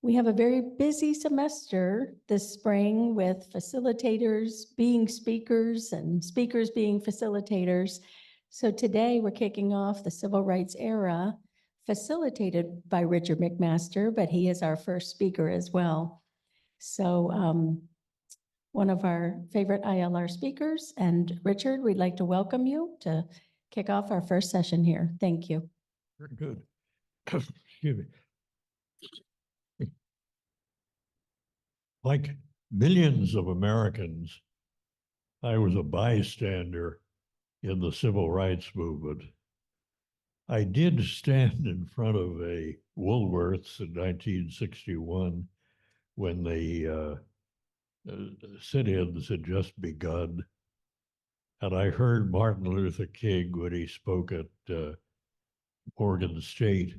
We have a very busy semester this spring with facilitators being speakers and speakers being facilitators. So today we're kicking off the Civil Rights Era, facilitated by Richard MacMaster, but he is our first speaker as well. So one of our favorite ILR speakers, and Richard, we'd like to welcome you to kick off our first session here. Thank you. Very good. Excuse me. Like millions of Americans, I was a bystander in the civil rights movement. I did stand in front of a Woolworths in 1961 when the sit-ins had just begun. And I heard Martin Luther King when he spoke at Morgan State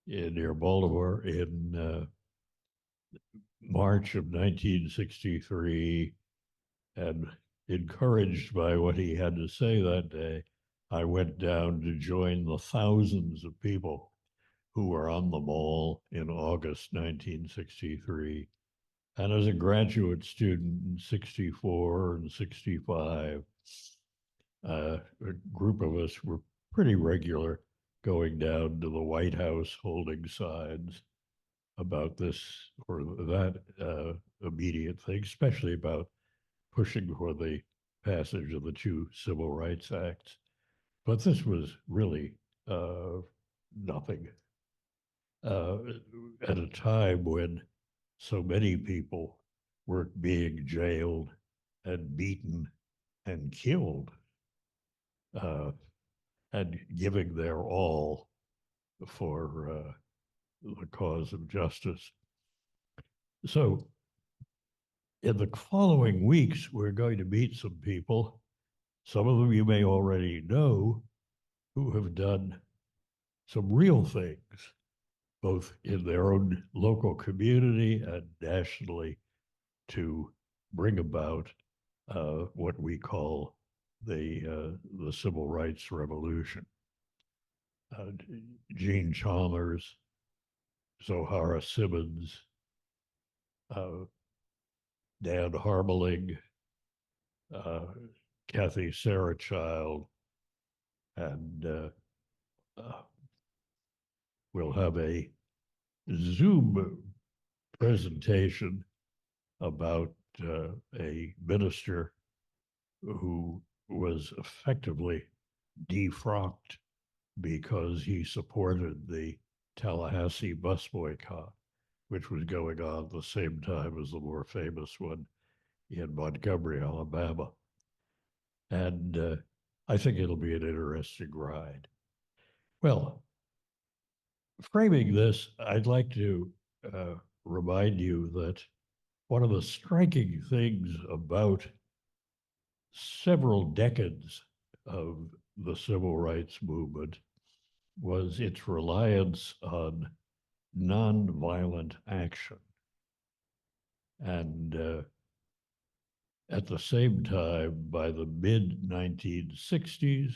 near Baltimore in March of 1963, and encouraged by what he had to say that day, I went down to join the thousands of people who were on the mall in August 1963. And as a graduate student in 64 and 65, a group of us were pretty regular going down to the White House holding signs about this or that immediate thing, especially about pushing for the passage of the two Civil Rights Acts. But this was really nothing at a time when so many people were being jailed and beaten and killed and giving their all for the cause of justice. So in the following weeks, we're going to meet some people, some of them you may already know, who have done some real things, both in their own local community and nationally, to bring about what we call the Civil Rights Revolution. Gene Chalmers, Zohara Simmons, Dan Harmeling, Kathy Sarachild, and we'll have a Zoom presentation about a minister who was effectively defrocked because he supported the Tallahassee bus boycott, which was going on at the same time as the more famous one in Montgomery, Alabama. And I think it'll be an interesting ride. Well, framing this, I'd like to remind you that one of the striking things about several decades of the civil rights movement was its reliance on nonviolent action. And at the same time, by the mid-1960s,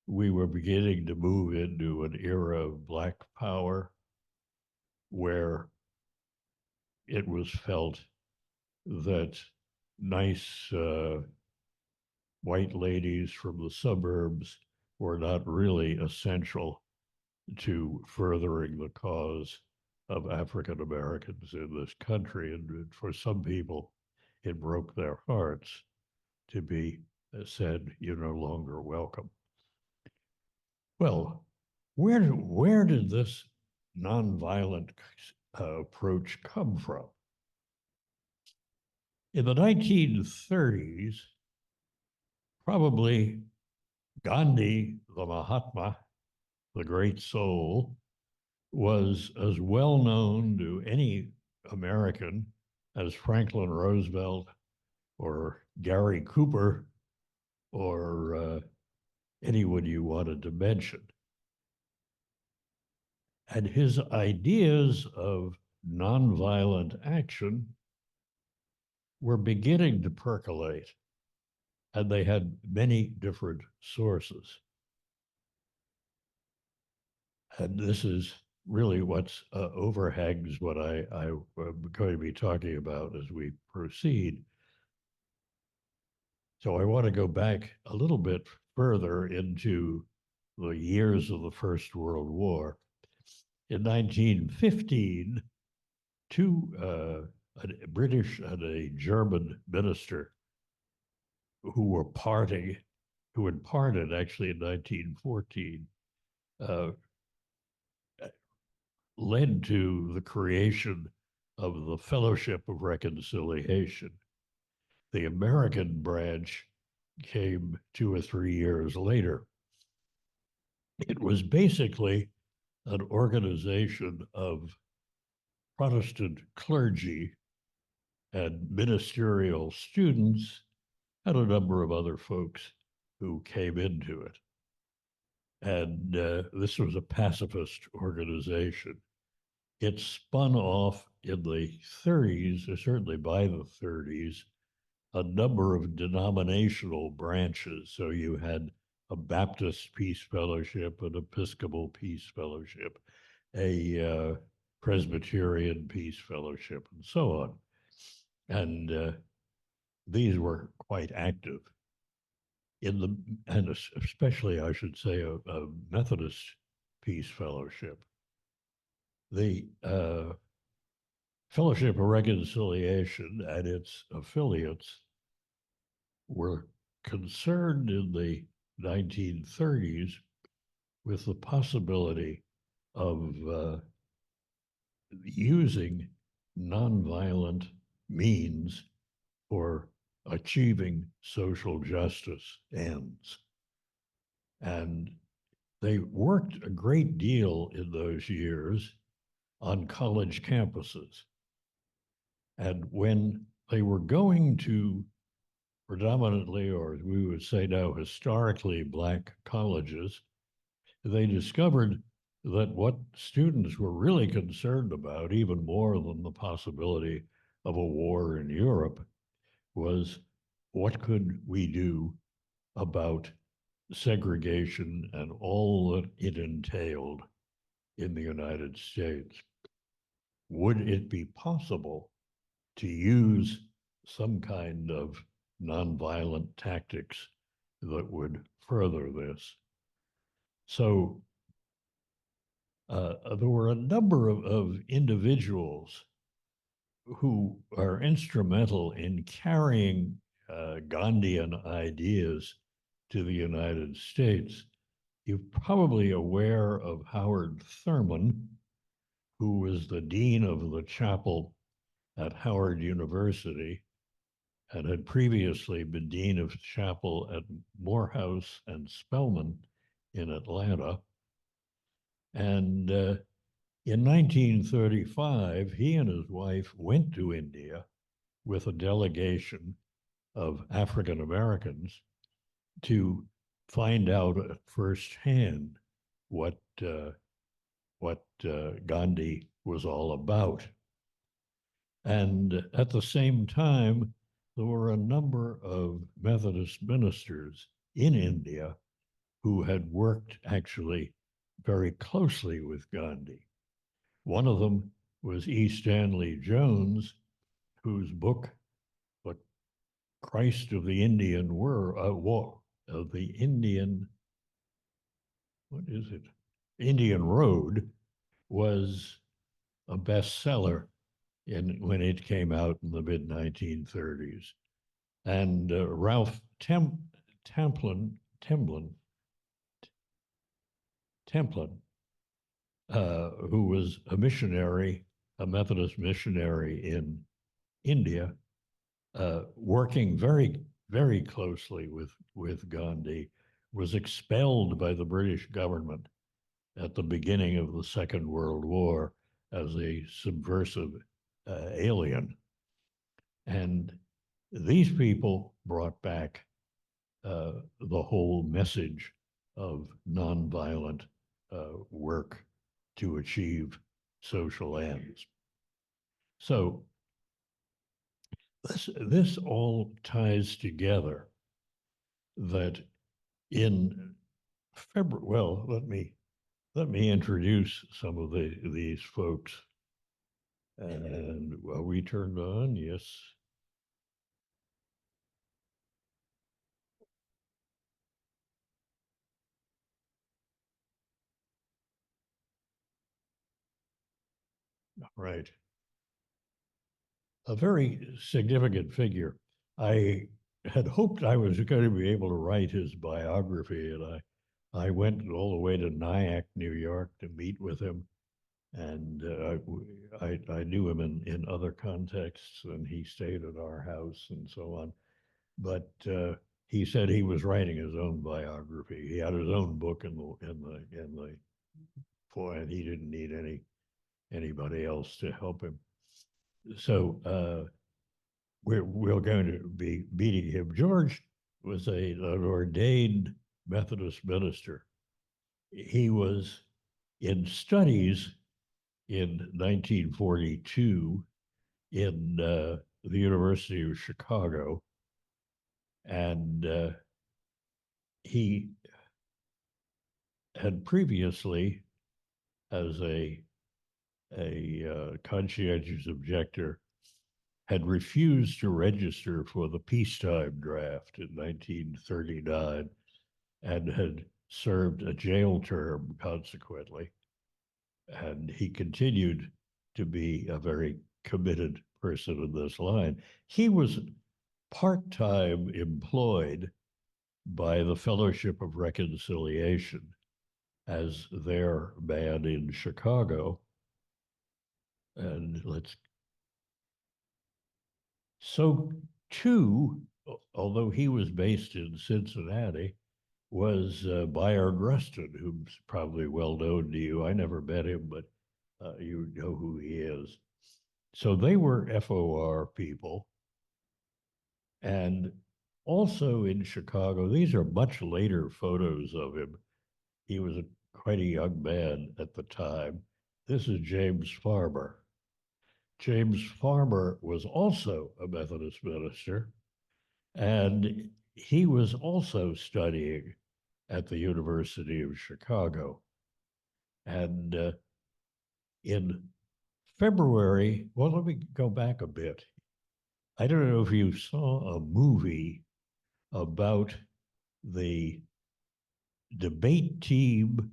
we were beginning to move into an era of Black power where it was felt that nice white ladies from the suburbs were not really essential to furthering the cause of African Americans in this country. And for some people, it broke their hearts to be said, "You're no longer welcome." Well, where did this nonviolent approach come from? In the 1930s, probably Gandhi, the Mahatma, the great soul, was as well known to any American as Franklin Roosevelt or Gary Cooper or anyone you wanted to mention. And his ideas of nonviolent action were beginning to percolate, and they had many different sources. And this is really what's overhangs what I'm going to be talking about as we proceed. So I want to go back a little bit further into the years of the First World War. In 1915, a British and a German minister who were parting, who had parted actually in 1914, uh, led to the creation of the Fellowship of Reconciliation. The American branch came 2 or 3 years later. It was basically an organization of Protestant clergy and ministerial students and a number of other folks who came into it. And this was a pacifist organization. It spun off in the 30s, or certainly by the 30s, a number of denominational branches. So you had a Baptist Peace Fellowship, an Episcopal Peace Fellowship, a Presbyterian Peace Fellowship, and so on. And these were quite active in the, and especially, I should say, a Methodist Peace Fellowship. The Fellowship of Reconciliation and its affiliates were concerned in the 1930s with the possibility of using nonviolent means for achieving social justice ends. And they worked a great deal in those years on college campuses. And when they were going to predominantly, or as we would say now, historically Black colleges, they discovered that what students were really concerned about, even more than the possibility of a war in Europe, was what could we do about segregation and all that it entailed in the United States? Would it be possible to use some kind of nonviolent tactics that would further this? So there were a number of individuals who are instrumental in carrying Gandhian ideas to the United States. You're probably aware of Howard Thurman, who was the dean of the chapel at Howard University and had previously been dean of chapel at Morehouse and Spelman in Atlanta. And in 1935, he and his wife went to India with a delegation of African Americans to find out firsthand what Gandhi was all about. And at the same time, there were a number of Methodist ministers in India who had worked actually very closely with Gandhi. One of them was E. Stanley Jones, whose book, What Christ of the Indian War, of the Indian, what is it? Indian Road, was a bestseller when it came out in the mid 1930s. And Ralph Templin, who was a missionary, a Methodist missionary in India, working very, very closely with Gandhi, was expelled by the British government at the beginning of the Second World War as a subversive alien. And these people brought back the whole message of nonviolent work to achieve social ends. So this all ties together that in February, well, let me let me introduce some of these folks. And are we turned on? Yes. Right. A very significant figure. I had hoped I was going to be able to write his biography, and I went all the way to Nyack, New York, to meet with him, and I knew him in other contexts, and he stayed at our house and so on. But he said he was writing his own biography. He had his own book in the for, and he didn't need anybody else to help him. So we're going to be meeting him. George was an ordained Methodist minister. He was in studies in 1942 in the University of Chicago, and he had previously, as a conscientious objector, had refused to register for the peacetime draft in 1939 and had served a jail term consequently. And he continued to be a very committed person in this line. He was part-time employed by the Fellowship of Reconciliation as their man in Chicago. And so too, although he was based in Cincinnati, was Byard Rustin, who's probably well known to you. I never met him, but you know who he is. So they were FOR people. And also in Chicago, these are much later photos of him. He was quite a young man at the time. This is James Farmer. James Farmer was also a Methodist minister, and he was also studying at the University of Chicago. And in February, well, let me go back a bit. I don't know if you saw a movie about the debate team.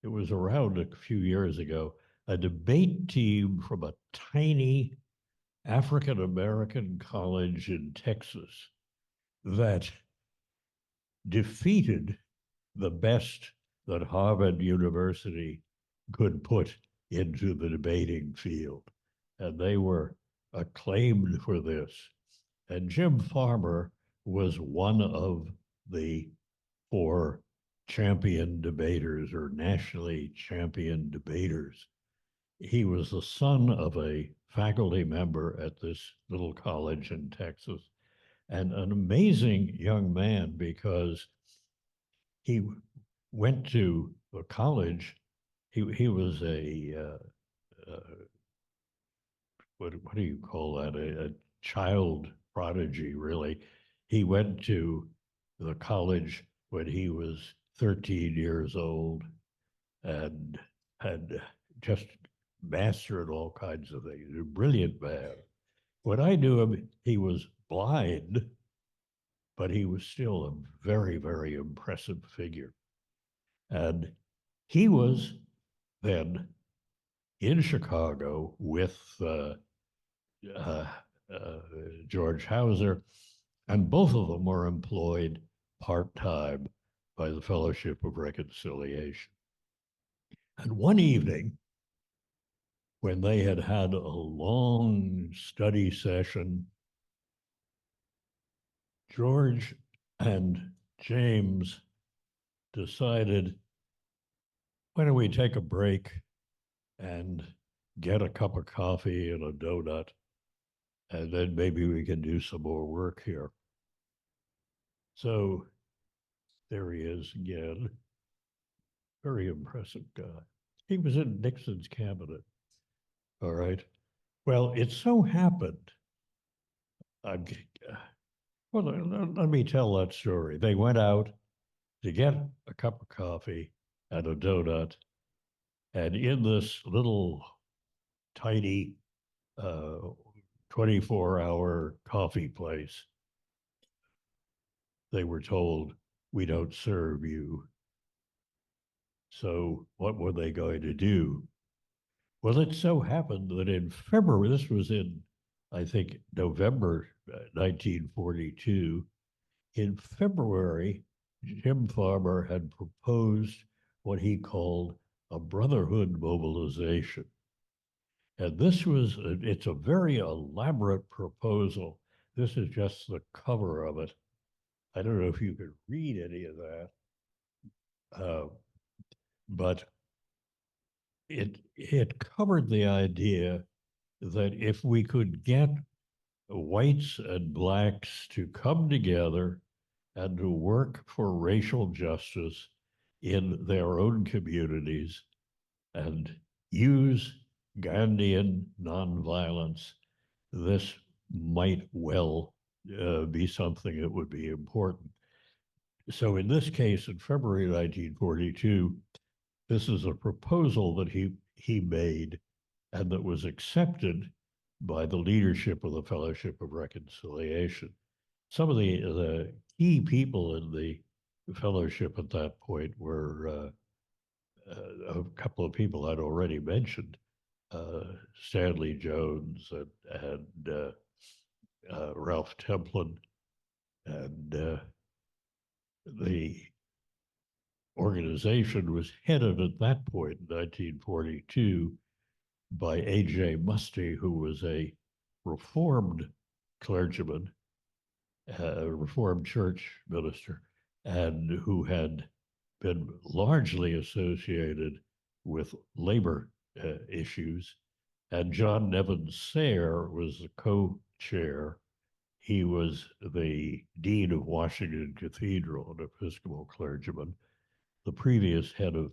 It was around a few years ago, a debate team from a tiny African American college in Texas that defeated the best that Harvard University could put into the debating field. And they were acclaimed for this. And Jim Farmer was one of the four champion debaters or nationally champion debaters. He was the son of a faculty member at this little college in Texas, and an amazing young man because he went to a college. He was what do you call that? A child prodigy, really. He went to the college when he was 13 years old and had just mastered all kinds of things. A brilliant man. When I knew him, he was blind, but he was still a very, very impressive figure. And he was then in Chicago with uh, George Hauser, and both of them were employed part-time by the Fellowship of Reconciliation. And one evening, when they had had a long study session, George and James decided, why don't we take a break and get a cup of coffee and a donut, and then maybe we can do some more work here. So there he is again. Very impressive guy. He was in Nixon's cabinet. All right. Well, it so happened. I'm, well, let me tell that story. They went out to get a cup of coffee, and a donut. And in this little tiny 24-hour coffee place, they were told, we don't serve you. So what were they going to do? Well, it so happened that in February, this was in, I think, November 1942, in February, Jim Farmer had proposed what he called a brotherhood mobilization. And it's a very elaborate proposal. This is just the cover of it. I don't know if you could read any of that, uh, but it covered the idea that if we could get whites and blacks to come together and to work for racial justice in their own communities and use Gandhian nonviolence, this might well be something that would be important. So in this case, in February 1942, this is a proposal that he made and that was accepted by the leadership of the Fellowship of Reconciliation. Some of the key people in the fellowship at that point were a couple of people I'd already mentioned, Stanley Jones and Ralph Templin, and the organization was headed at that point in 1942 by A.J. Musty, who was a Reformed clergyman, a Reformed church minister, and who had been largely associated with labor issues. And John Nevin Sayre was the co-chair. He was the dean of Washington Cathedral, an Episcopal clergyman. The previous head of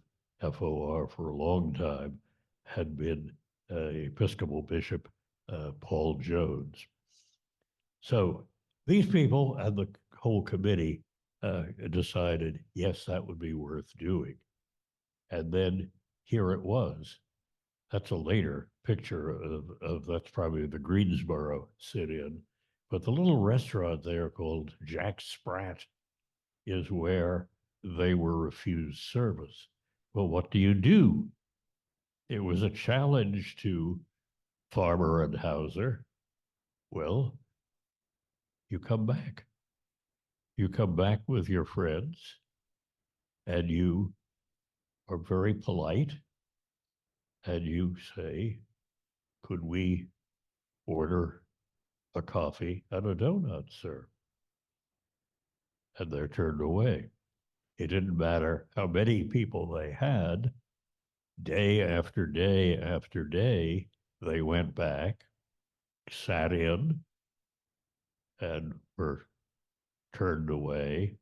FOR for a long time had been Episcopal Bishop Paul Jones. So these people and the whole committee decided, yes, that would be worth doing. And then here it was. That's a later picture of that's probably the Greensboro sit-in. But the little restaurant there called Jack Sprat is where they were refused service. Well, what do you do? It was a challenge to Farmer and Hauser. Well, you come back. You come back with your friends and you are very polite and you say, could we order a coffee and a donut, sir? And they're turned away. It didn't matter how many people they had. Day after day after day, they went back, sat in, and were turned away.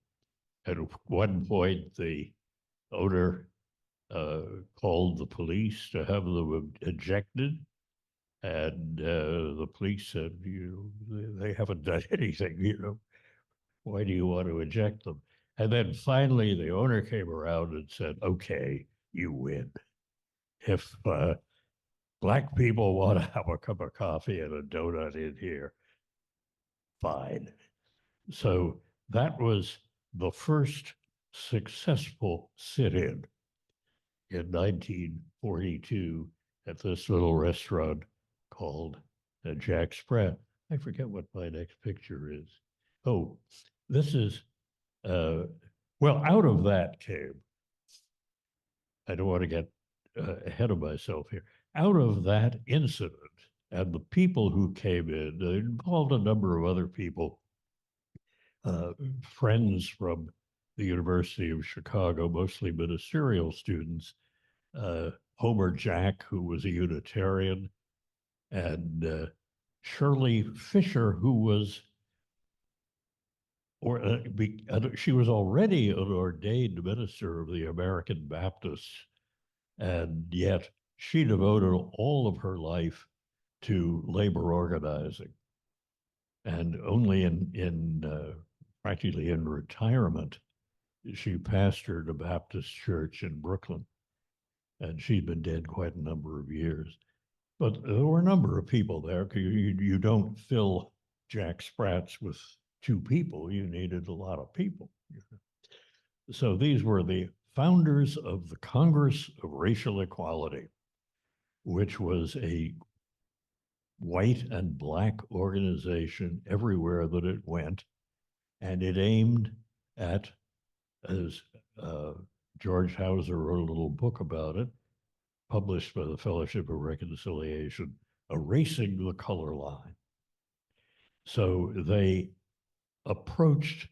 At one point, the owner called the police to have them ejected. And the police said, they haven't done anything, why do you want to eject them? And then finally, the owner came around and said, okay, you win. If black people want to have a cup of coffee and a donut in here, fine. So that was the first successful sit-in in 1942 at this little restaurant called Jack Sprat. I forget what my next picture is. Oh, this is, well, out of that came, I don't want to get ahead of myself here, out of that incident and the people who came in, it involved a number of other people, friends from the University of Chicago, mostly ministerial students, Homer Jack, who was a Unitarian, and Shirley Fisher, who was, she was already an ordained minister of the American Baptists, and yet she devoted all of her life to labor organizing. And only in practically in retirement She pastored a Baptist church in Brooklyn, and she'd been dead quite a number of years. But there were a number of people there. You don't fill Jack Spratz with two people. You needed a lot of people. So these were the founders of the Congress of Racial Equality, which was a white and black organization everywhere that it went. And it aimed at, as George Hauser wrote a little book about it, published by the Fellowship of Reconciliation, erasing the color line. So they approached,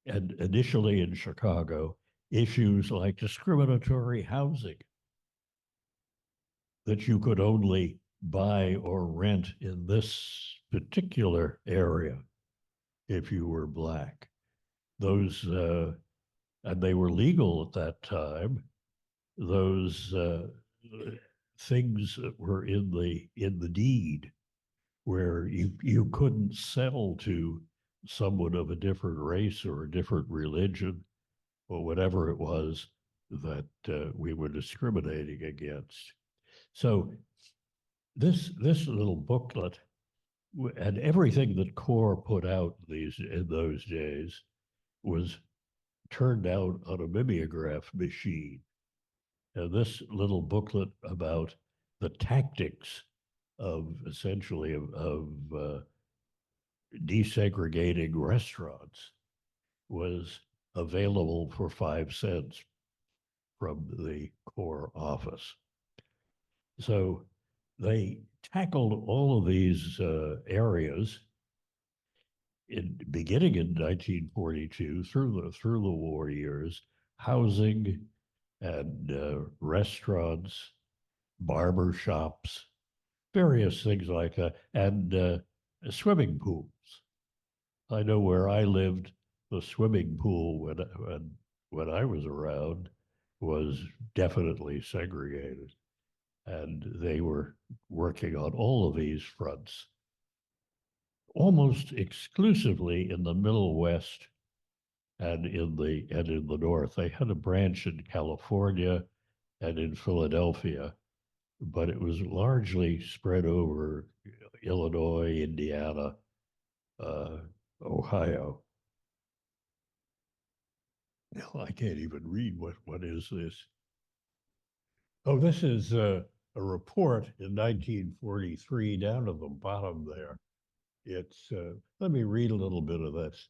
and initially in Chicago, issues like discriminatory housing, that you could only buy or rent in this particular area if you were black. Those, and they were legal at that time. Those things that were in the deed, where you couldn't sell to someone of a different race or a different religion or whatever it was that we were discriminating against. So this little booklet and everything that CORE put out in those days was turned out on a mimeograph machine. And this little booklet about the tactics of essentially of desegregating restaurants was available for 5 cents from the CORE office. So they tackled all of these areas beginning in 1942 through the war years: housing and restaurants, barber shops, various things like that, and swimming pools. I know where I lived, the swimming pool when I was around was definitely segregated, and they were working on all of these fronts, almost exclusively in the Middle West and in the North. They had a branch in California and in Philadelphia, but it was largely spread over Illinois, Indiana, Ohio. I can't even read what is this. Oh, this is a report in 1943 down at the bottom there. It's, let me read a little bit of this.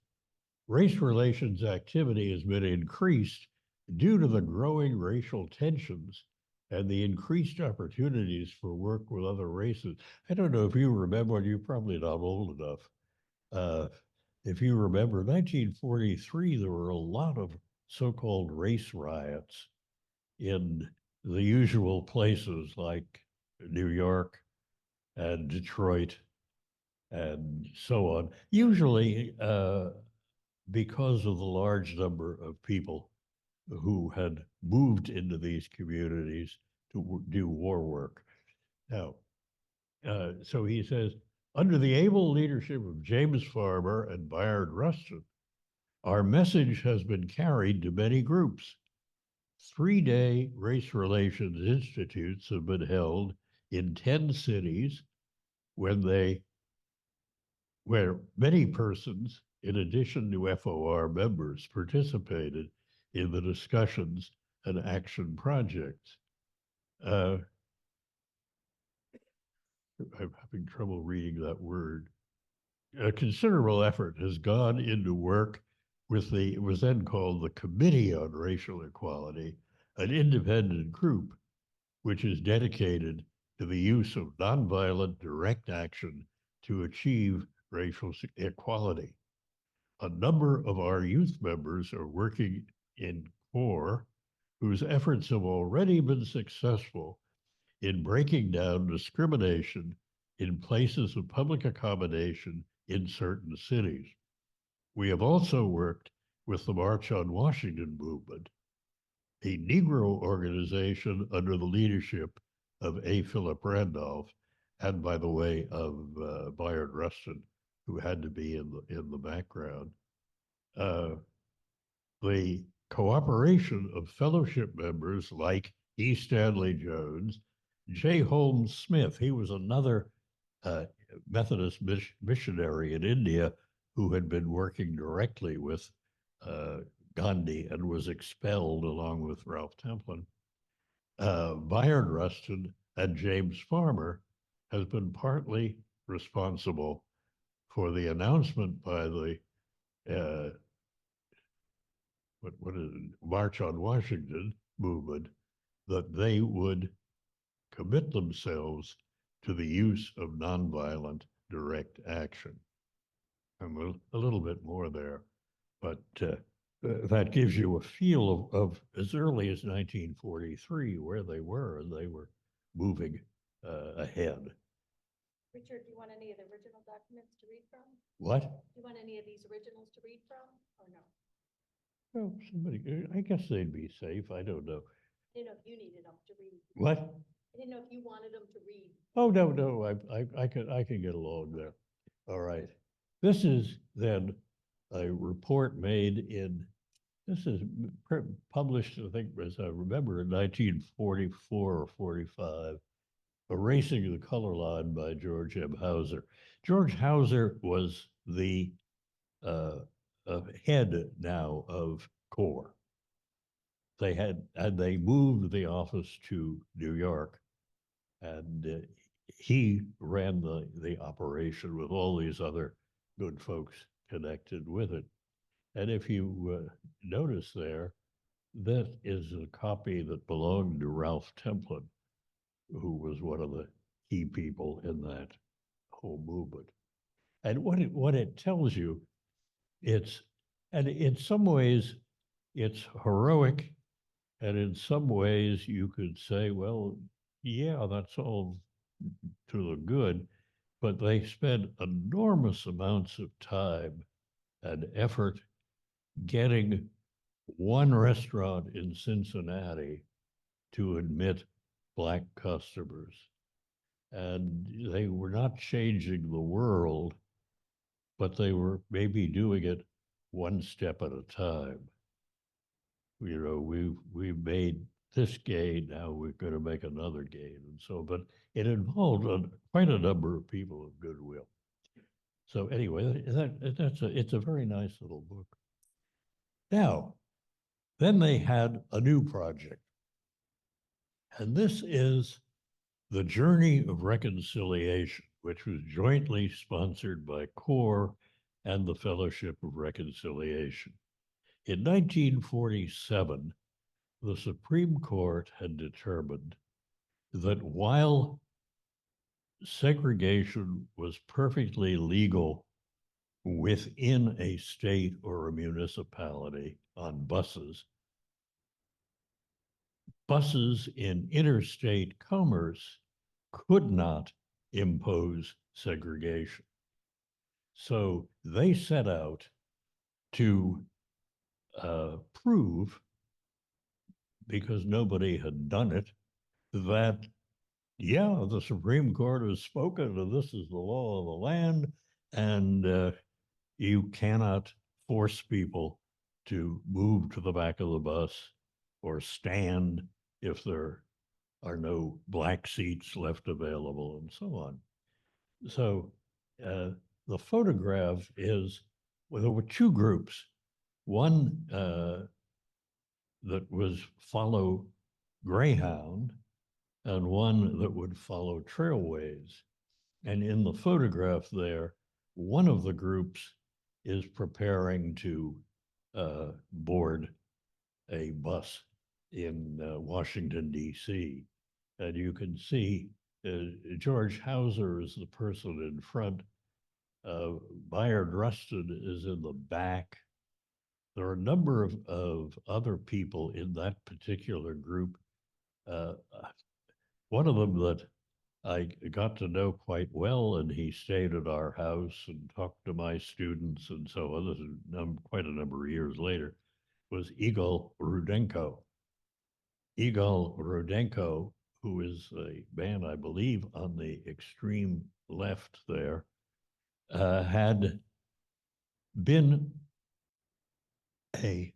Race relations activity has been increased due to the growing racial tensions and the increased opportunities for work with other races. I don't know if you remember, you're probably not old enough. If you remember, 1943, there were a lot of so-called race riots in the usual places like New York and Detroit and so on, usually because of the large number of people who had moved into these communities to do war work. Now, so he says, under the able leadership of James Farmer and Bayard Rustin, our message has been carried to many groups. 3-day race relations institutes have been held in 10 cities where many persons, in addition to FOR members, participated in the discussions and action projects. I'm having trouble reading that word. A considerable effort has gone into work with it was then called the Committee on Racial Equality, an independent group which is dedicated to the use of nonviolent direct action to achieve racial equality. A number of our youth members are working in CORE, whose efforts have already been successful in breaking down discrimination in places of public accommodation in certain cities. We have also worked with the March on Washington movement, a Negro organization under the leadership of A. Philip Randolph, and by the way, of Bayard Rustin, who had to be in the background. The cooperation of fellowship members like E. Stanley Jones, J. Holmes Smith. He was another Methodist missionary in India who had been working directly with Gandhi and was expelled along with Ralph Templin. Bayard Rustin and James Farmer has been partly responsible for the announcement by the what is it, March on Washington movement that they would commit themselves to the use of nonviolent direct action. I'm a little bit more there, but that gives you a feel of as early as 1943 where they were, and they were moving ahead. Richard, do you want any of the original documents to read from? What? Do you want any of these originals to read from or no? Well, somebody, I guess they'd be safe. I don't know. I didn't know if you needed them to read. What? I didn't know if you wanted them to read. Oh, no, I can get along there. All right. This is then a report made in, this is published, I think, as I remember, in 1944 or 45, Erasing the Color Line by George M. Hauser. George Hauser was the head now of CORE. They moved the office to New York, and he ran the operation with all these other good folks connected with it. And if you notice there, that is a copy that belonged to Ralph Templin, who was one of the key people in that whole movement. And what it tells you, and in some ways, it's heroic, and in some ways, you could say, well, yeah, that's all to the good, but they spent enormous amounts of time and effort getting one restaurant in Cincinnati to admit Black customers. And they were not changing the world, but they were maybe doing it one step at a time. You know, we've made this gain, now we're going to make another gain, and so. But it involved quite a number of people of goodwill. So anyway, it's a very nice little book. Now, then they had a new project, and this is the Journey of Reconciliation, which was jointly sponsored by CORE and the Fellowship of Reconciliation. In 1947, the Supreme Court had determined that while segregation was perfectly legal within a state or a municipality on buses, buses in interstate commerce could not impose segregation. So they set out to prove, because nobody had done it, that, yeah, the Supreme Court has spoken, and this is the law of the land, and you cannot force people to move to the back of the bus or stand if there are no black seats left available and so on. So the photograph is, well, there were two groups. One that was follow Greyhound and one that would follow Trailways. And in the photograph there, one of the groups is preparing to board a bus in Washington, D.C. And you can see George Hauser is the person in front. Bayard Rustin is in the back. There are a number of other people in that particular group. One of them that I got to know quite well, and he stayed at our house and talked to my students and so on. This is quite a number of years later, was Igor Rudenko. Igor Rudenko, who is a man, I believe, on the extreme left there, had been a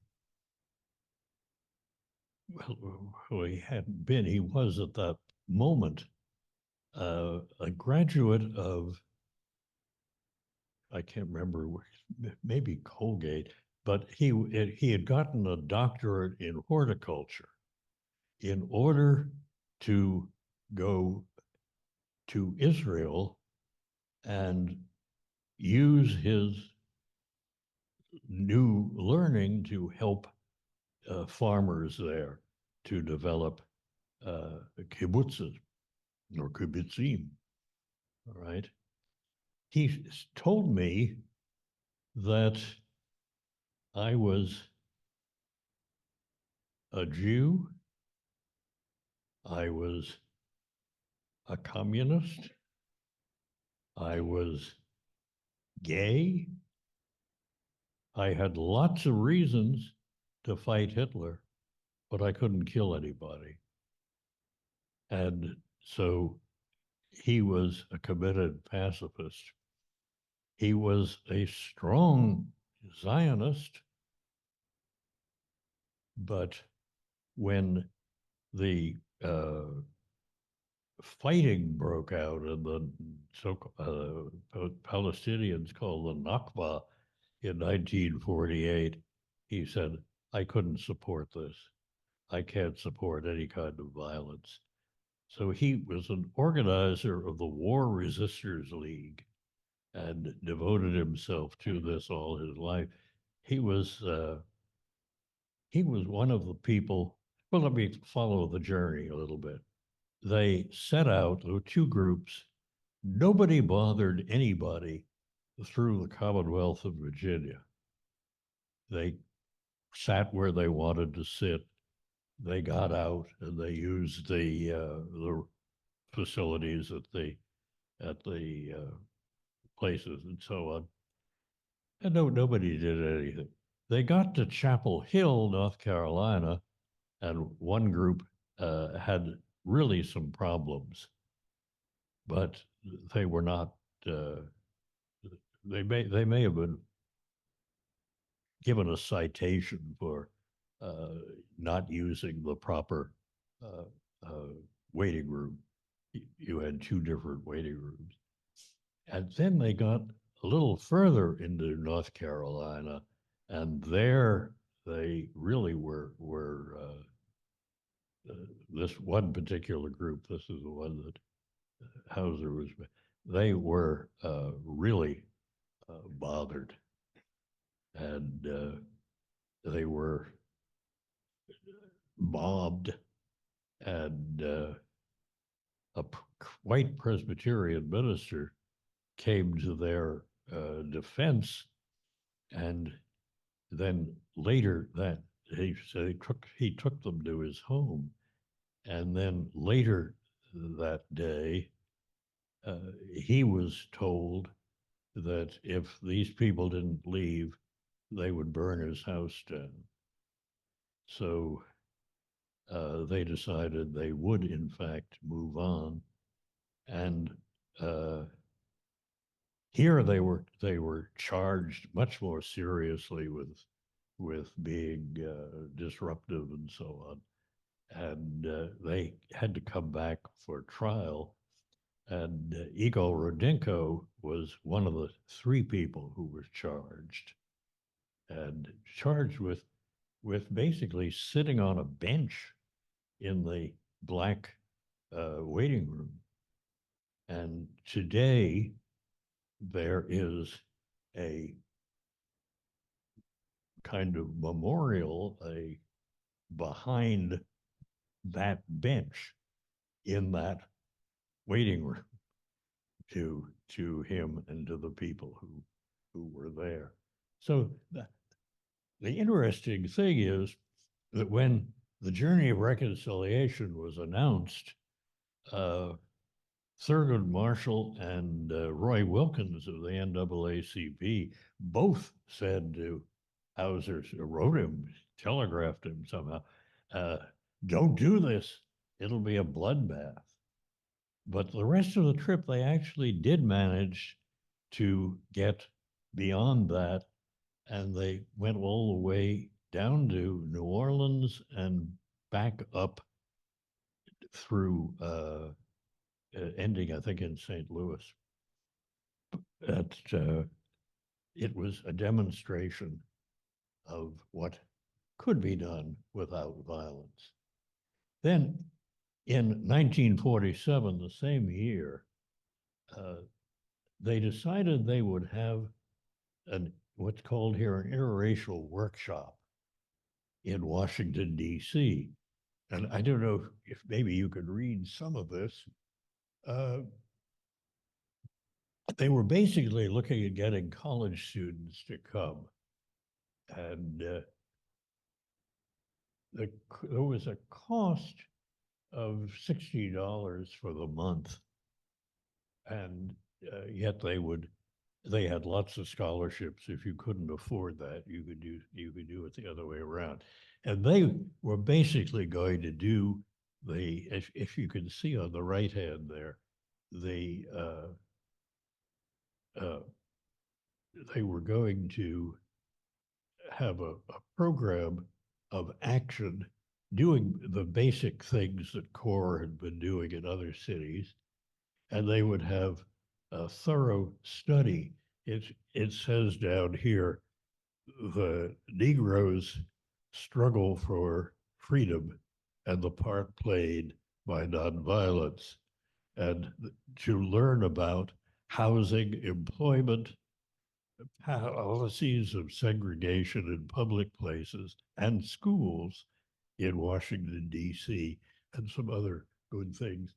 well, he hadn't been, he was at that moment a graduate of, I can't remember, maybe Colgate, but he had gotten a doctorate in horticulture in order to go to Israel and use his new learning to help farmers there to develop kibbutzes or kibbutzim. All right. He told me that I was a Jew, I was a communist, I was gay. I had lots of reasons to fight Hitler, but I couldn't kill anybody. And so he was a committed pacifist. He was a strong Zionist, but when the fighting broke out and the Palestinians called the Nakba in 1948, he said, I couldn't support this. I can't support any kind of violence. So he was an organizer of the War Resisters League and devoted himself to this all his life. He was one of the people. Well, let me follow the journey a little bit. They set out, there were two groups. Nobody bothered anybody through the Commonwealth of Virginia. They sat where they wanted to sit. They got out and they used the facilities at the places and so on. And nobody did anything. They got to Chapel Hill, North Carolina, and one group had really some problems, but they were not. They may have been given a citation for not using the proper uh, waiting room. You had two different waiting rooms, and then they got a little further into North Carolina, and there they really were this one particular group. This is the one that Hauser was. They were really bothered, and they were mobbed, and a white Presbyterian minister came to their defense, and then later that he said he took them to his home, and then later that day he was told that if these people didn't leave, they would burn his house down. So they decided they would, in fact, move on. And here they were charged much more seriously with being disruptive and so on. And they had to come back for trial. And Igor Rodenko was one of the three people who were charged, and charged with basically sitting on a bench in the black waiting room. And today there is a kind of memorial behind that bench in that waiting room to him and to the people who were there. So the interesting thing is that when the Journey of Reconciliation was announced, Thurgood Marshall and Roy Wilkins of the NAACP both said to Hauser, wrote him, telegraphed him somehow, don't do this. It'll be a bloodbath. But the rest of the trip, they actually did manage to get beyond that, and they went all the way down to New Orleans and back up through ending, I think, in St. Louis. That it was a demonstration of what could be done without violence. Then in 1947, the same year, they decided they would have what's called here an interracial workshop in Washington, D.C. And I don't know if maybe you could read some of this. They were basically looking at getting college students to come. And there was a cost of $60 for the month. And yet they had lots of scholarships. If you couldn't afford that, you could do it the other way around. And they were basically going to do if you can see on the right hand there, they were going to have a program of action doing the basic things that CORE had been doing in other cities, and they would have a thorough study. It says down here, the Negroes' struggle for freedom and the part played by nonviolence, and to learn about housing, employment, policies of segregation in public places and schools in Washington, D.C., and some other good things.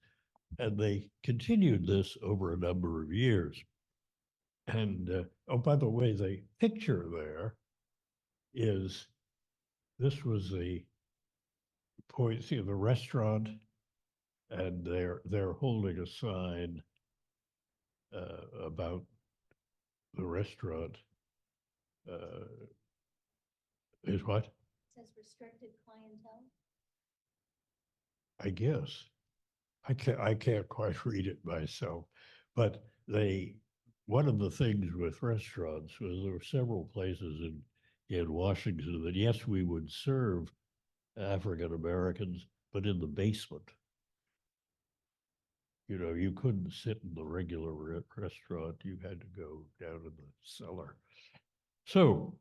And they continued this over a number of years. And oh, by the way, the picture there this was the point, see the restaurant, and they're holding a sign about the restaurant. Is what? It says restricted clientele. I guess. I can't quite read it myself, but one of the things with restaurants was there were several places in Washington that, yes, we would serve African Americans, but in the basement. You know, you couldn't sit in the regular restaurant. You had to go down in the cellar. So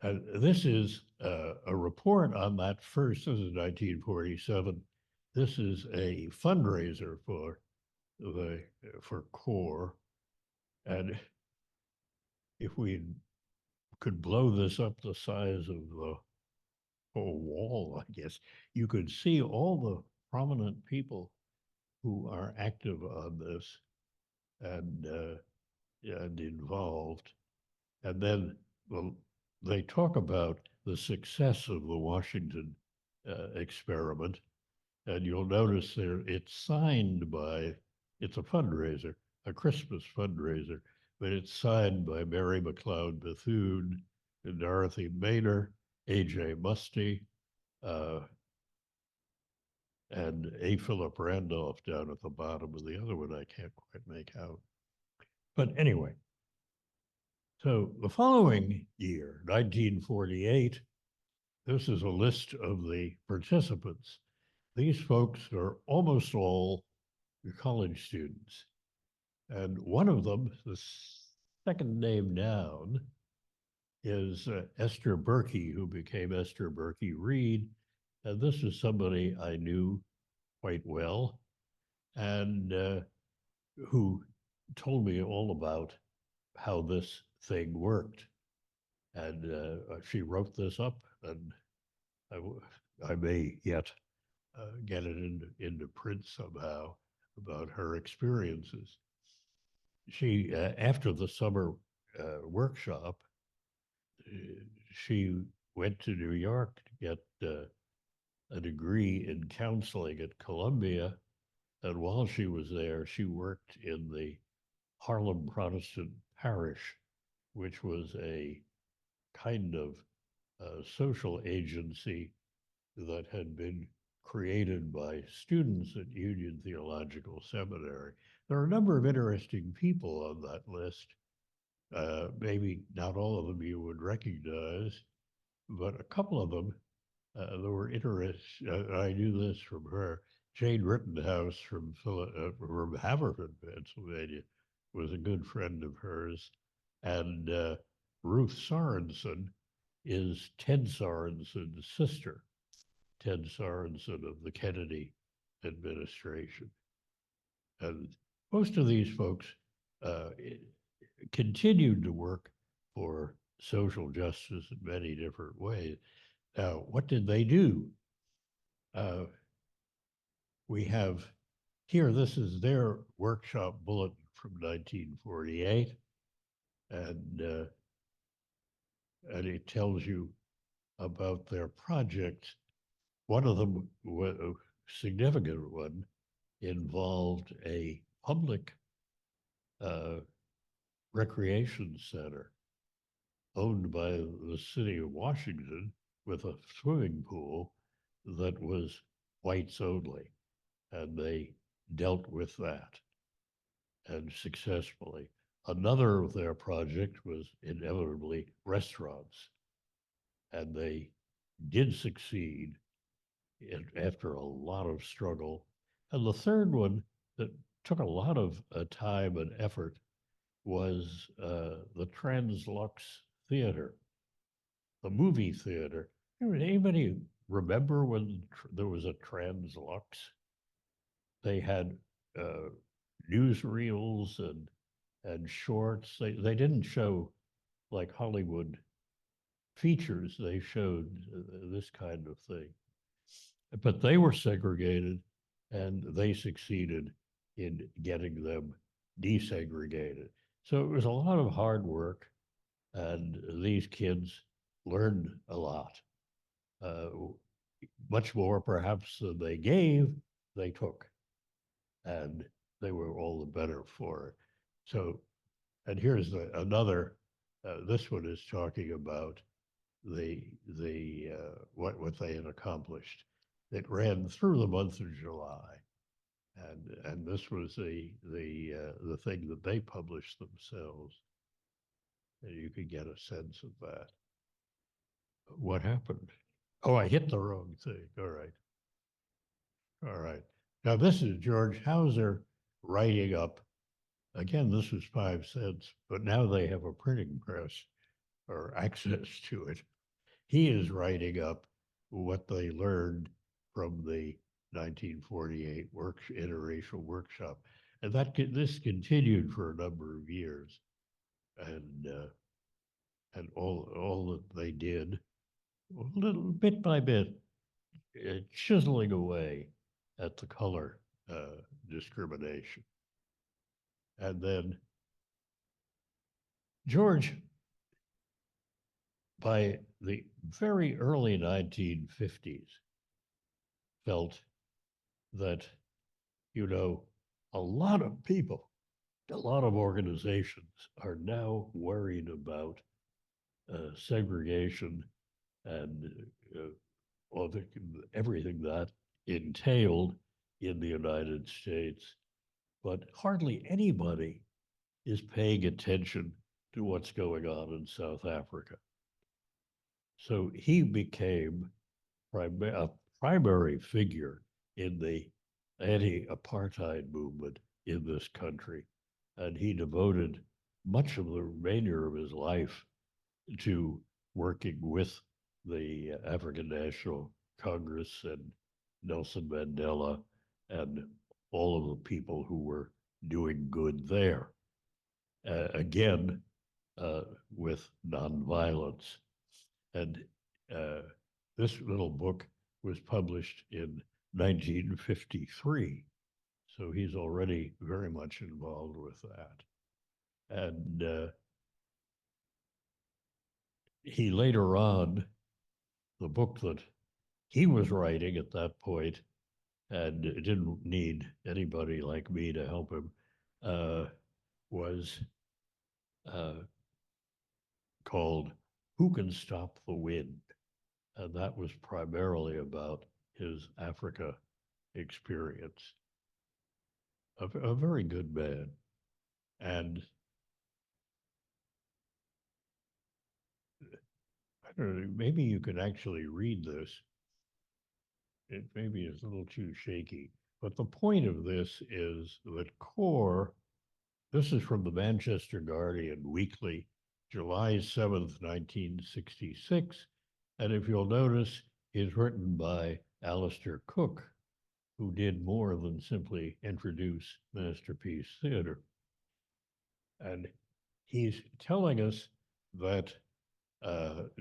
this is a report on that first, this is 1947. This is a fundraiser for CORE. And if we could blow this up the size of the whole wall, I guess, you could see all the prominent people who are active on this and involved. And then they talk about the success of the Washington experiment. And you'll notice there it's signed by, it's a fundraiser, a Christmas fundraiser, but it's signed by Mary McLeod Bethune, and Dorothy Maynor, A.J. Musty, and A. Philip Randolph down at the bottom, of the other one I can't quite make out. But anyway, so the following year, 1948, this is a list of the participants. These folks are almost all college students. And one of them, the second name down, is Esther Berkey, who became Esther Berkey Reed. And this is somebody I knew quite well and who told me all about how this thing worked. And she wrote this up, and I may yet get it into print somehow about her experiences. She, after the summer workshop, she went to New York to get a degree in counseling at Columbia. And while she was there, she worked in the Harlem Protestant Parish, which was a kind of social agency that had been created by students at Union Theological Seminary. There are a number of interesting people on that list. Maybe not all of them you would recognize, but a couple of them, there were interesting. I knew this from her. Jane Rittenhouse from Haverford, Pennsylvania, was a good friend of hers, and Ruth Sorensen is Ted Sorensen's sister. Ted Sorensen of the Kennedy administration. And most of these folks uh, continued to work for social justice in many different ways. Now, what did they do? Uh, we have here, this is their workshop bulletin from 1948, and it tells you about their projects. One of them, a significant one, involved a public uh, recreation center owned by the city of Washington with a swimming pool that was whites only. And they dealt with that and successfully. Another of their projects was inevitably restaurants. And they did succeed after a lot of struggle. And the third one that took a lot of time and effort was the Translux Theater, the movie theater. Anybody remember when there was a Translux? They had uh, newsreels and shorts. They didn't show like Hollywood features. They showed this kind of thing. But they were segregated, and they succeeded in getting them desegregated. So it was a lot of hard work, and these kids learned a lot, uh, much more perhaps than they gave, they took, and they were all the better for it. So, and here's another. This one is talking about the what they had accomplished. It ran through the month of July, and this was the thing that they published themselves, and you could get a sense of that. What happened? Oh, I hit the wrong thing. All right. Now this is George Hauser writing up. Again, this was 5 cents, but now they have a printing press or access to it. He is writing up what they learned from the 1948 interracial workshop, and this continued for a number of years, and all that they did, a little bit by bit, chiseling away at the color discrimination, and then George, by the very early 1950s, felt that, a lot of people, a lot of organizations are now worried about segregation and all everything that entailed in the United States, but hardly anybody is paying attention to what's going on in South Africa. So he became a primary figure in the anti-apartheid movement in this country. And he devoted much of the remainder of his life to working with the African National Congress and Nelson Mandela and all of the people who were doing good there. Again, with nonviolence. And this little book was published in 1953. So he's already very much involved with that. And he later on, the book that he was writing at that point, and didn't need anybody like me to help him, was called Who Can Stop the Wind? And that was primarily about his Africa experience. A very good man. And maybe you could actually read this. It maybe is a little too shaky, but the point of this is that CORE, this is from the Manchester Guardian Weekly, July 7th, 1966. And if you'll notice, is written by Alistair Cook, who did more than simply introduce Masterpiece Theater. And he's telling us that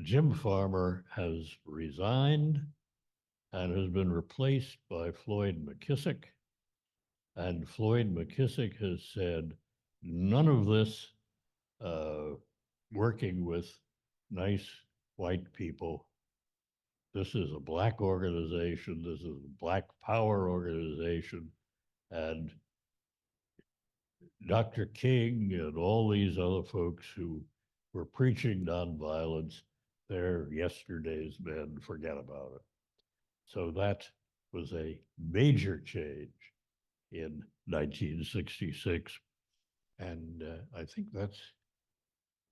Jim Farmer has resigned and has been replaced by Floyd McKissick. And Floyd McKissick has said, none of this working with nice white people. This is a black organization. This is a black power organization. And Dr. King and all these other folks who were preaching nonviolence, they're yesterday's men, forget about it. So that was a major change in 1966. And I think that's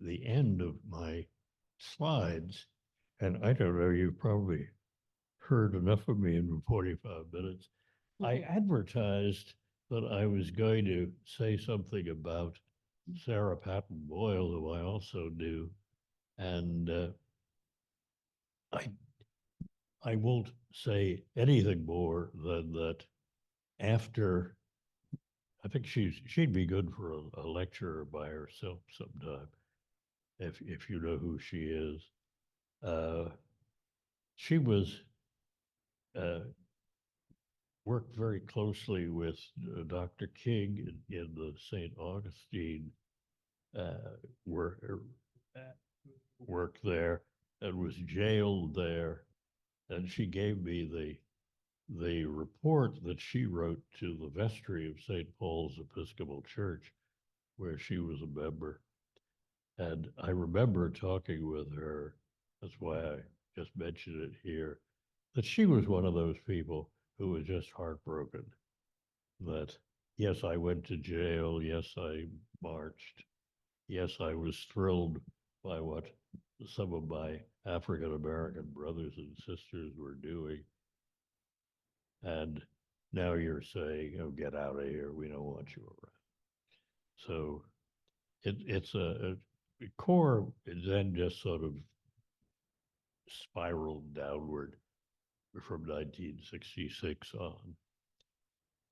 the end of my slides. And I don't know, you've probably heard enough of me in 45 minutes. I advertised that I was going to say something about Sarah Patton Boyle, who I also knew. And I won't say anything more than that after, I think she'd be good for a lecturer by herself sometime, if you know who she is. She was worked very closely with Dr. King in the St. Augustine work, work there, and was jailed there. And she gave me the report that she wrote to the vestry of St. Paul's Episcopal Church, where she was a member. And I remember talking with her, that's why I just mentioned it here, that she was one of those people who was just heartbroken that, yes, I went to jail, yes, I marched, yes, I was thrilled by what some of my African American brothers and sisters were doing. And now you're saying, oh, get out of here, we don't want you around. So it's a CORE then just sort of spiraled downward from 1966 on.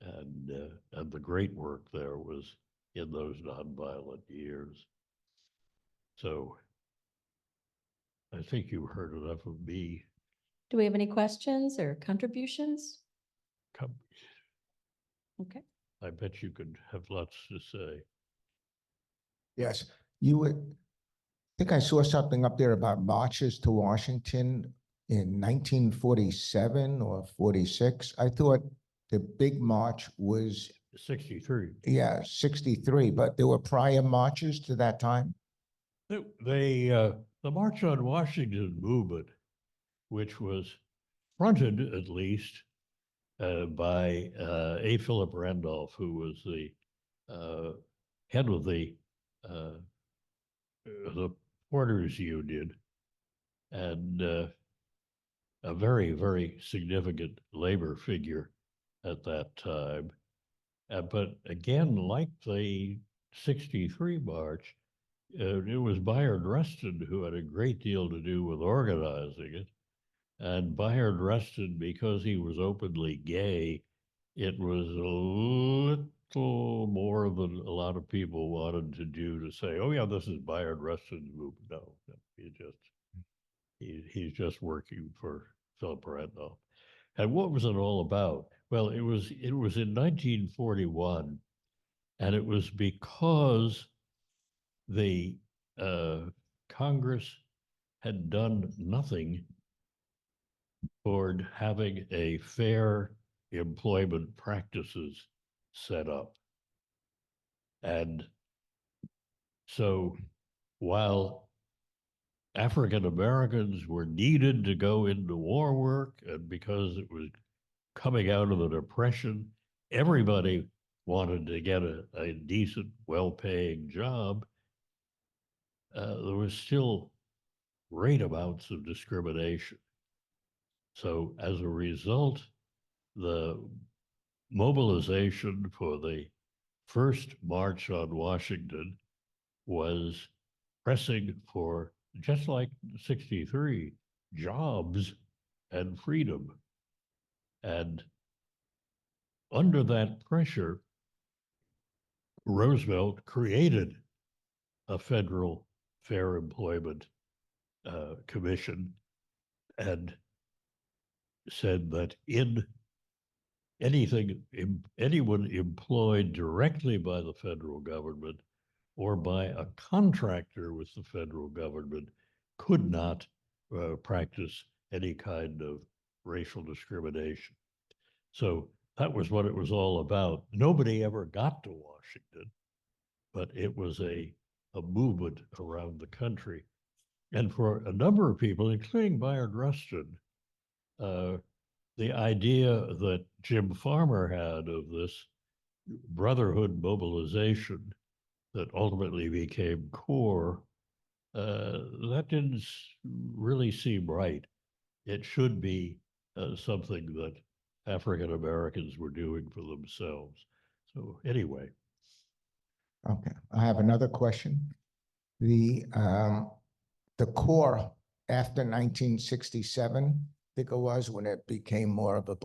And the great work there was in those nonviolent years. So I think you heard enough of me. Do we have any questions or contributions? Come, Okay. I bet you could have lots to say. Yes, you would, I think I saw something up there about marches to Washington in 1947 or 46. I thought the big march was, 63. yeah, 63, but there were prior marches to that time? The March on Washington movement, which was fronted at least by A. Philip Randolph, who was the head of the Porters Union, and a very, very significant labor figure at that time. But again, like the 63 March, it was Bayard Rustin who had a great deal to do with organizing it. And Bayard Rustin, because he was openly gay, it was a little more than a lot of people wanted to do to say, oh yeah, this is Bayard Rustin's movement. No, he's just working for Philip Randolph. And what was it all about? Well, it was in 1941, and it was because the Congress had done nothing toward having a fair employment practices set up. And so while African Americans were needed to go into war work, and because it was coming out of the Depression, everybody wanted to get a decent, well-paying job. There was still great amounts of discrimination. So as a result, the mobilization for the first March on Washington was pressing for, just like 63, jobs and freedom. And under that pressure, Roosevelt created a federal fair employment commission and said that in anyone employed directly by the federal government or by a contractor with the federal government could not practice any kind of racial discrimination. So that was what it was all about. Nobody ever got to Washington, but it was a movement around the country. And for a number of people, including Bayard Rustin, the idea that Jim Farmer had of this brotherhood mobilization that ultimately became CORE, that didn't really seem right. It should be something that African Americans were doing for themselves. So anyway. Okay, I have another question. The CORE after 1967, I think it was, when it became more of a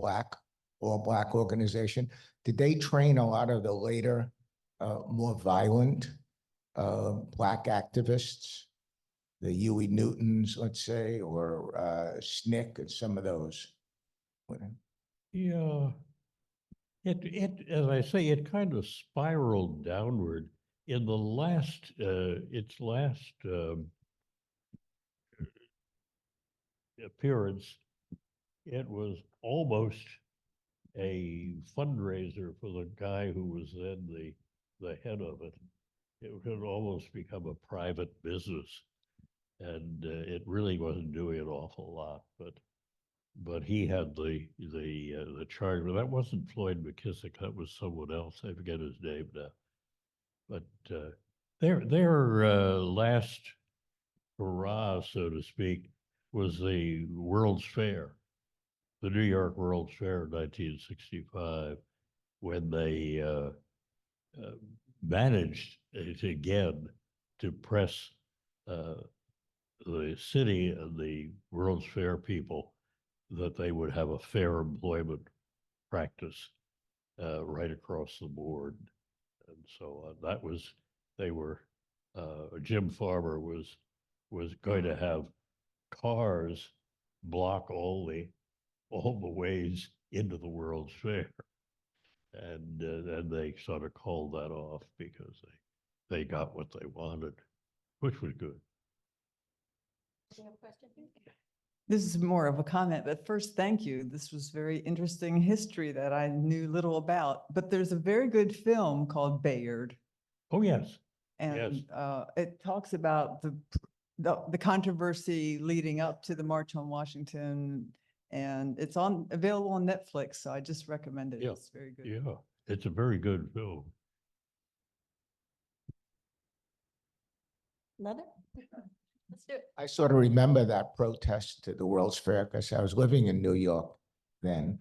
all black organization, did they train a lot of the later, more violent black activists, the Huey Newtons, let's say, or SNCC and some of those? Yeah, as I say, it kind of spiraled downward in the last, its last appearance. It was almost a fundraiser for the guy who was then the head of it. It had almost become a private business, and it really wasn't doing an awful lot. But he had the charge. But that wasn't Floyd McKissick. That was someone else. I forget his name now. But their last hurrah, so to speak, was the World's Fair, the New York World's Fair in 1965, when they managed again to press the city and the World's Fair people that they would have a fair employment practice right across the board. And so that was, they were, Jim Farmer was going to have cars block all the ways into the World's Fair. And they sort of called that off because they got what they wanted, which was good. Do you have a question? This is more of a comment, but first, thank you. This was very interesting history that I knew little about, but there's a very good film called Bayard. Oh, yes. And it talks about the controversy leading up to the March on Washington, and it's available on Netflix, so I just recommend it. Yeah. It's very good. Yeah, it's a very good film. Another? Let's do it. I sort of remember that protest to the World's Fair because I was living in New York then.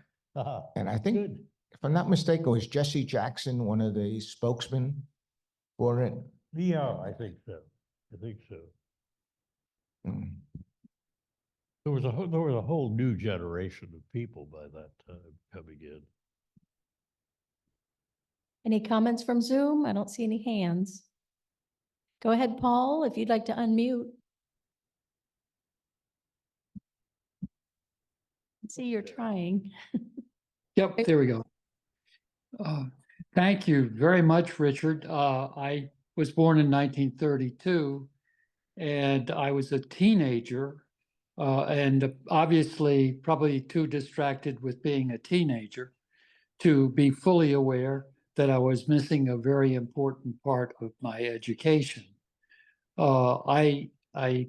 And I think, Good. if I'm not mistaken, was Jesse Jackson one of the spokesmen for it? Yeah, I think so. I think so. Mm. There was a whole new generation of people by that time coming in. Any comments from Zoom? I don't see any hands. Go ahead, Paul, if you'd like to unmute. See, you're trying. Yep, there we go. Thank you very much, Richard. I was born in 1932, and I was a teenager, and obviously probably too distracted with being a teenager to be fully aware that I was missing a very important part of my education. I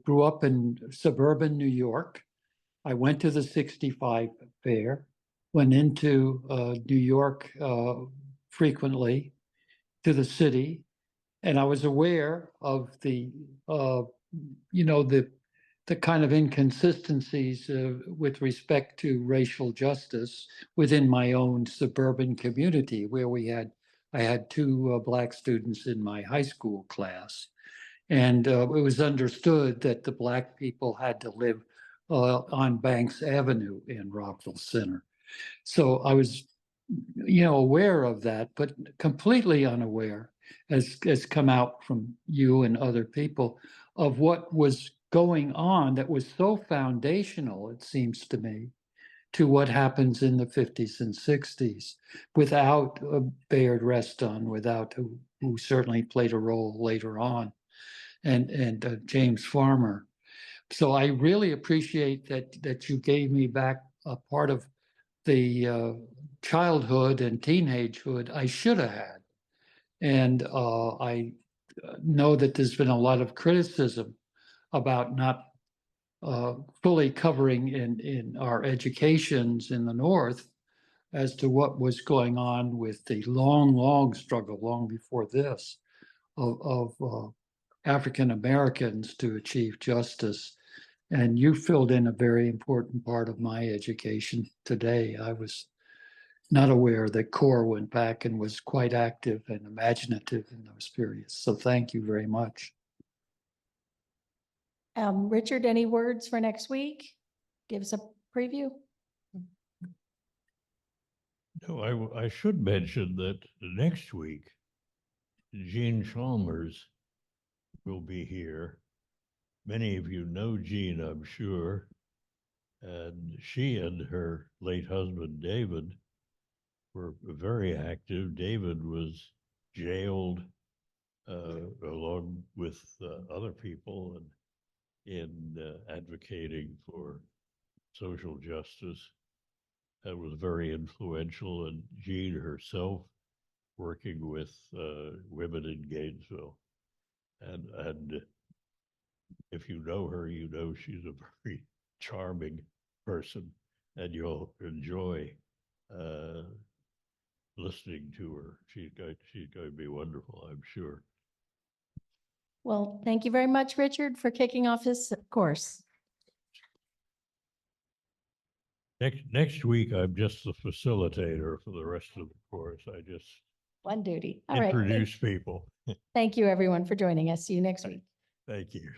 grew up in suburban New York. I went to the 65 fair, went into New York frequently, to the city, and I was aware of the the kind of inconsistencies with respect to racial justice within my own suburban community, where I had two Black students in my high school class. And it was understood that the Black people had to live on Banks Avenue in Rockville Center. So I was, aware of that, but completely unaware, as come out from you and other people, of what was going on that was so foundational, it seems to me, to what happens in the 50s and 60s, without Bayard Reston, without who certainly played a role later on, and James Farmer. So I really appreciate that you gave me back a part of the childhood and teenagehood I should have had. And I know that there's been a lot of criticism about not fully covering in our educations in the North as to what was going on with the long struggle, long before this, of African Americans to achieve justice. And you filled in a very important part of my education today. I was not aware that CORE went back and was quite active and imaginative in those periods. So thank you very much. Richard, any words for next week? Give us a preview. No, I should mention that next week, Jean Chalmers will be here. Many of you know Jean, I'm sure. And she and her late husband, David, were very active. David was jailed along with other people and in advocating for social justice. That was very influential, and Jean herself working with women in Gainesville. And if you know her, you know she's a very charming person, and you'll enjoy listening to her. She's going to be wonderful, I'm sure. Well, thank you very much, Richard, for kicking off this course. Next week, I'm just the facilitator for the rest of the course. I just One duty. All right. introduce people. Thank you, everyone, for joining us. See you next week. Thank you.